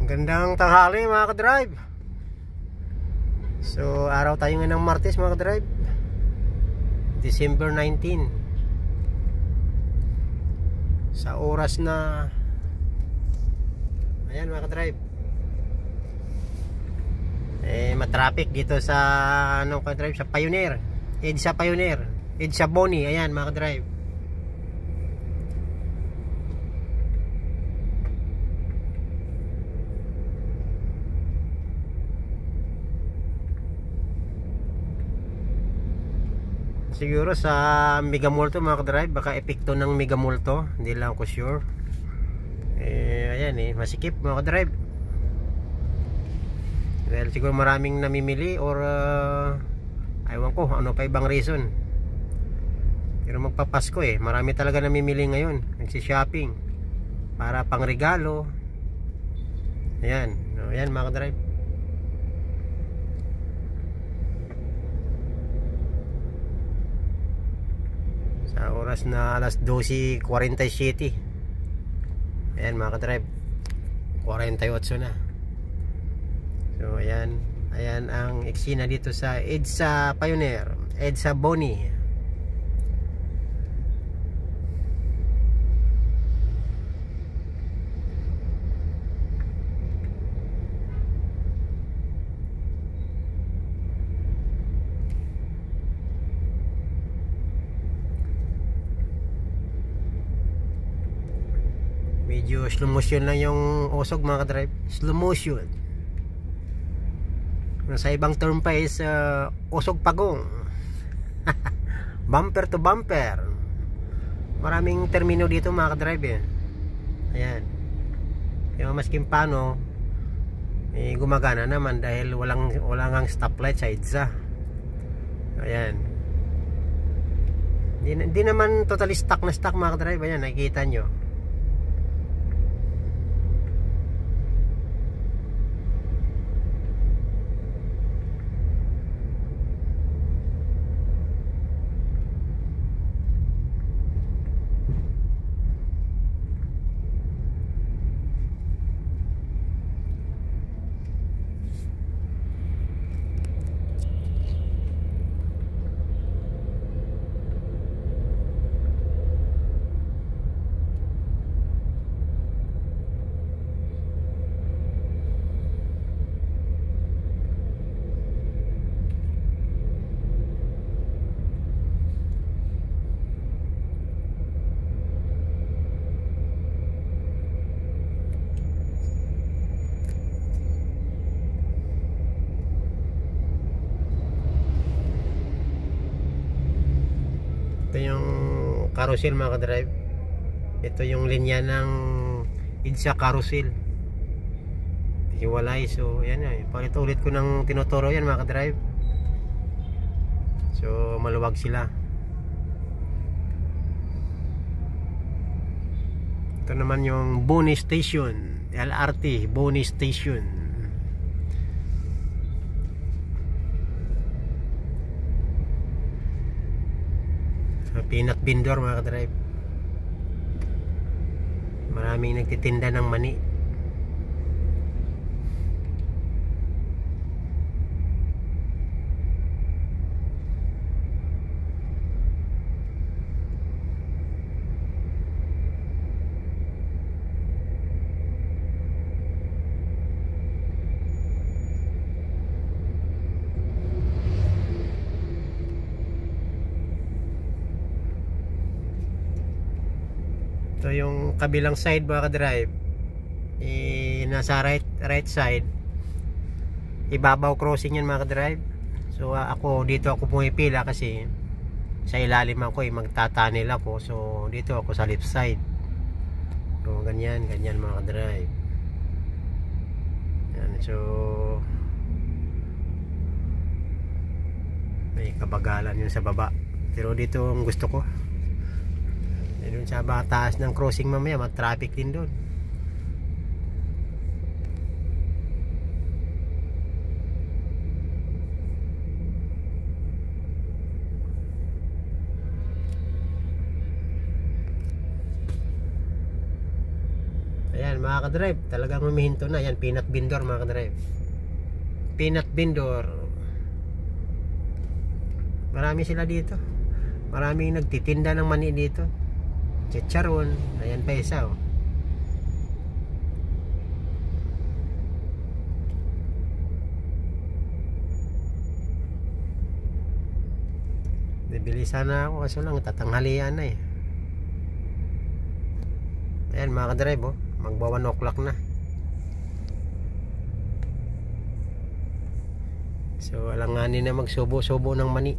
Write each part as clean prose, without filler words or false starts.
Gandang tanghali mga ka-drive. So araw tayo ngayon ng Martes mga ka-drive, December 19. Sa oras na ayan mga ka-drive, matraffic dito sa anong ka-drive, sa Pioneer, EDSA Pioneer, EDSA Boni. Ayan mga ka-drive. Siguro sa Mega Mall to mga ka-drive, baka epekto ng Mega Mall to, hindi lang ako sure. Ayan masikip mga ka-drive. Dahil siguro maraming namimili or aywan ko ano pa ibang reason. Pero magpapasko marami talaga namimili ngayon, nagsi-shopping para pang regalo. Ayan, ayan mga ka-drive. Sa oras na alas 12:47. Ayan mga ka-drive, 48 na. So ayan, ayan ang eksena dito sa EDSA Pioneer, EDSA Boni. Medyo slow motion lang yung usog mga ka-drive, slow motion. Sa ibang term pa is usog pagong. Bumper to bumper. Maraming termino dito mga ka-drive Ayan. Yung maskin paano gumagana naman dahil walang ang stoplight sa EDSA. Ayan. Hindi naman totally stuck na stuck mga ka-drive. Ayan, nakikita nyo. Ito yung carousel mga ka-drive. Ito yung linya ng EDSA carousel, hiwalay. So yan paulit-ulit ko ng tinuturo yan mga ka-drive. So maluwag sila. Ito naman yung Boni Station, LRT Boni Station. Peanut vendor mga ka-drive. Maraming nagtitinda ng mani. Ito yung kabilang side mga ka-drive, nasa right side, ibabaw crossing yan mga ka-drive. So ako dito ako pumipila kasi sa ilalim ako magtatanil ako. So dito ako sa left side. So ganyan mga ka-drive. Yan, so may kabagalan yun sa baba, pero dito ang gusto ko. Doon sa taas ng crossing mamaya mag-traffic din doon. Ayan Yan mga kadrive, talagang humihinto na. Yan, peanut vendor mga kadrive. Peanut vendor. Marami sila dito. Maraming nagtitinda ng mani dito. Chicharon. Ayan pa isa oh. Bibili sana ako kaso lang tatanghalian na eh. Ayan mga kadrive oh, magba 1 o'clock na. So alanganin na magsubo-subo ng mani.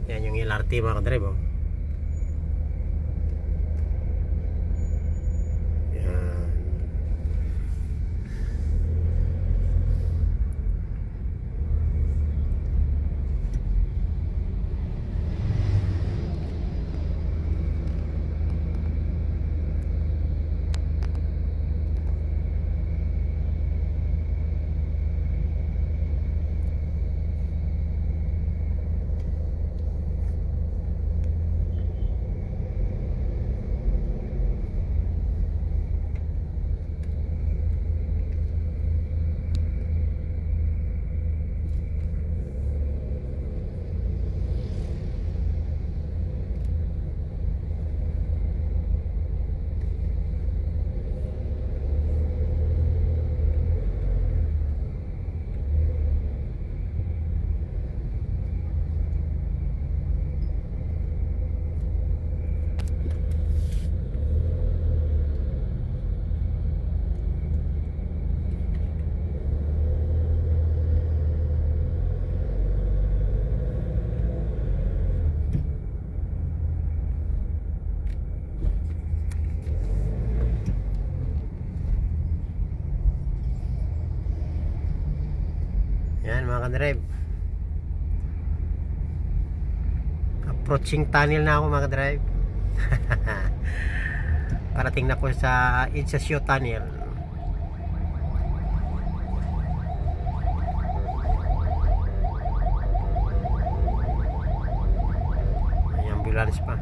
Yan yung LRT mga kadrive oh. Yan. Yan mga kadrive, approaching tunnel na ako mga kadrive. Parating na ko sa Idsasyo Tunnel. May ambulance pa.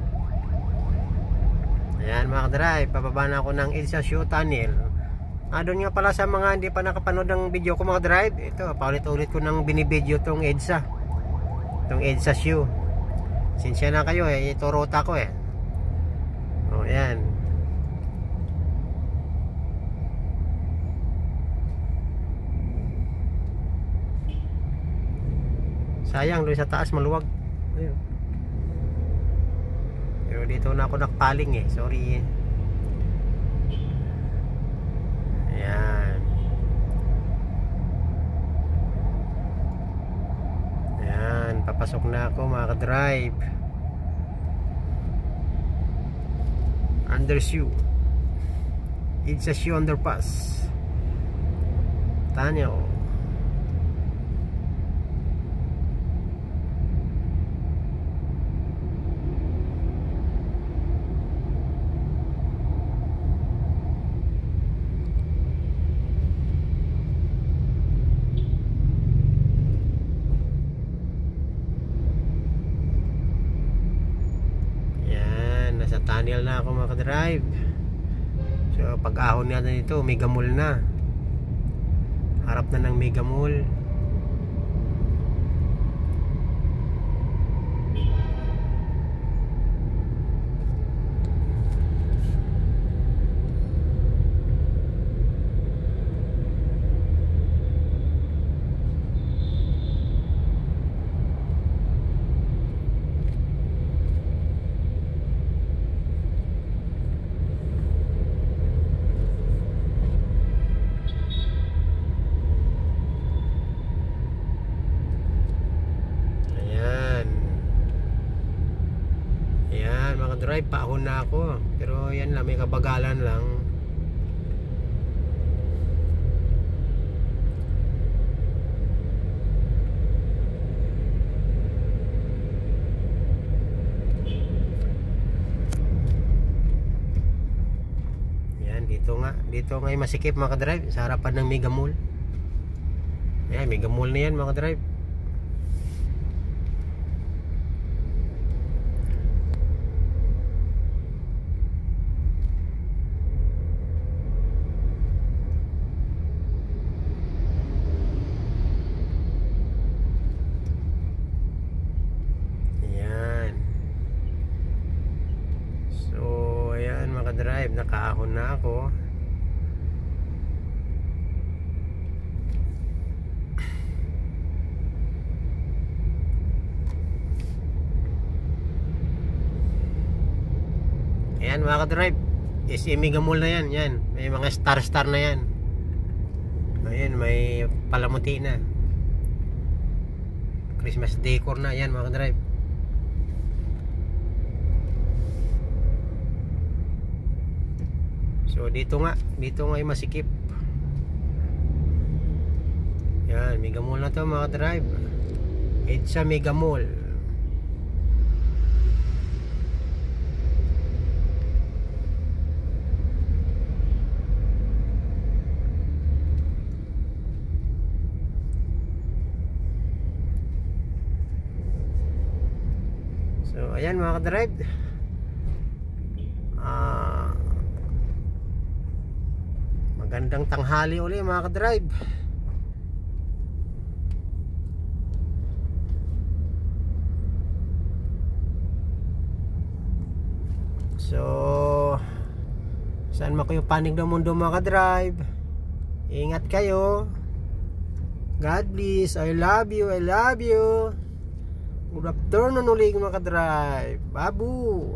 Ayan mga kadrive, bababa na ako ng Idsasyo Tunnel. Doon nga pala sa mga hindi pa nakapanood ng video ko mga drive, ito paulit-ulit ko nang binibideo tong EDSA, tong EDSA Shoe. Sinsya na kayo eh, ito rota ko eh. O yan. Sayang doon sa taas maluwag. Ayun. Pero dito na ako nakpaling eh, sorry eh. Ayan. Ayan, papasok na ako mga ka-drive. Undershoe. Idsasyo underpass. Tanyo. Nasa tunnel na ako mga ka-drive. So pag ahon natin ito, Mega Mall na. Harap na ng Mega Mall. Drive, paahon na ako. Pero yan lang, may kabagalan lang. dito nga yung masikip mga ka-drive, sa harapan ng Mega Mall. Ayan, Mega Mall na yan mga ka-drive. Drive, nakaahon na ako. Ayan mga ka-drive, SM Mega Mall na yan. Yan, may mga star na yan. Ayan, may palamuti na, Christmas decor na. Yan mga ka-drive. So dito nga yung masikip. Yan, Mega Mall na to mga drive. EDSA Mega Mall. So ayan mga drive. Magandang tanghali uli mga ka-drive. So saan man kayo panig ng mundo mga ka-drive, ingat kayo. God bless. I love you. Good afternoon ulit mga ka-drive. Babu.